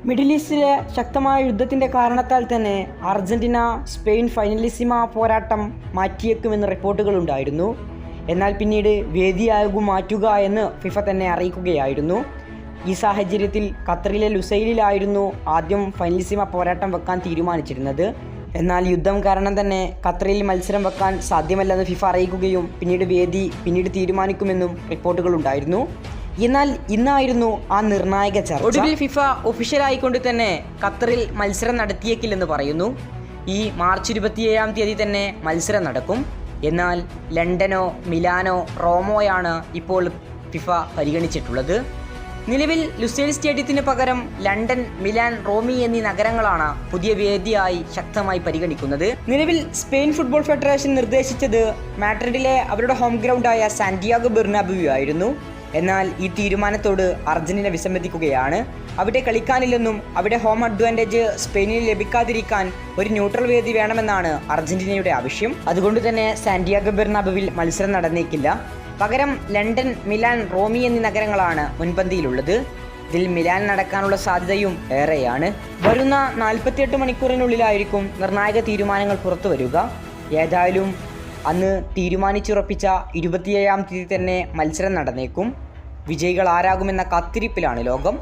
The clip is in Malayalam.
മിഡിൽ ഈസ്റ്റിലെ ശക്തമായ യുദ്ധത്തിൻ്റെ കാരണത്താൽ തന്നെ അർജന്റീന സ്പെയിൻ ഫൈനലിസിമ പോരാട്ടം മാറ്റിയേക്കുമെന്ന് റിപ്പോർട്ടുകളുണ്ടായിരുന്നു. എന്നാൽ പിന്നീട് വേദിയാകും മാറ്റുക എന്ന് ഫിഫ തന്നെ അറിയിക്കുകയായിരുന്നു. ഈ സാഹചര്യത്തിൽ ഖത്തറിലെ ലുസൈലിലായിരുന്നു ആദ്യം ഫൈനലിസിമ പോരാട്ടം വെക്കാൻ തീരുമാനിച്ചിരുന്നത്. എന്നാൽ യുദ്ധം കാരണം തന്നെ ഖത്തറിൽ മത്സരം വെക്കാൻ സാധ്യമല്ലെന്ന് ഫിഫ അറിയിക്കുകയും പിന്നീട് തീരുമാനിക്കുമെന്നും റിപ്പോർട്ടുകളുണ്ടായിരുന്നു. എന്നാൽ ഇന്നായിരുന്നു ആ നിർണായക ചർച്ച. ഒടുവിൽ ഫിഫ ഒഫീഷ്യലായിക്കൊണ്ട് തന്നെ ഖത്തറിൽ മത്സരം നടത്തിയേക്കില്ലെന്ന് പറയുന്നു. ഈ മാർച്ച് 27-ാം തീയതി തന്നെ മത്സരം നടക്കും. എന്നാൽ ലണ്ടനോ മിലാനോ റോമോയാണ് ഇപ്പോൾ ഫിഫ പരിഗണിച്ചിട്ടുള്ളത്. നിലവിൽ ലുസൈൽ സ്റ്റേഡിയത്തിന് പകരം ലണ്ടൻ, മിലാൻ, റോമി എന്നീ നഗരങ്ങളാണ് പുതിയ വേദിയായി ശക്തമായി പരിഗണിക്കുന്നത്. നിലവിൽ സ്പെയിൻ ഫുട്ബോൾ ഫെഡറേഷൻ നിർദ്ദേശിച്ചത് മാഡ്രിഡിലെ അവരുടെ ഹോം ഗ്രൗണ്ടായ സാന്റിയാഗോ ബെർണാബ്യൂ ആയിരുന്നു. എന്നാൽ ഈ തീരുമാനത്തോട് അർജന്റീന വിസമ്മതിക്കുകയാണ്. അവിടെ കളിക്കാനില്ലെന്നും അവിടെ ഹോം അഡ്വാൻറ്റേജ് സ്പെയിനിന് ലഭിക്കാതിരിക്കാൻ ഒരു ന്യൂട്രൽ വേദി വേണമെന്നാണ് അർജന്റീനയുടെ ആവശ്യം. അതുകൊണ്ട് തന്നെ സാന്റിയാഗോ ബെർണാബ്യൂവിൽ മത്സരം നടന്നേക്കില്ല. പകരം ലണ്ടൻ, മിലാൻ, റോമി എന്നീ നഗരങ്ങളാണ് മുൻപന്തിയിലുള്ളത്. ഇതിൽ മിലാൻ നടക്കാനുള്ള സാധ്യതയും ഏറെയാണ്. വരുന്ന 48 മണിക്കൂറിനുള്ളിലായിരിക്കും നിർണായക തീരുമാനങ്ങൾ പുറത്തു വരിക. ഏതായാലും അന്ന് തീരുമാനിച്ചുറപ്പിച്ച 27-ാം തീയതി തന്നെ മത്സരം നടന്നേക്കും. വിജയികൾ ആരാകുമെന്ന കാത്തിരിപ്പിലാണ് ലോകം.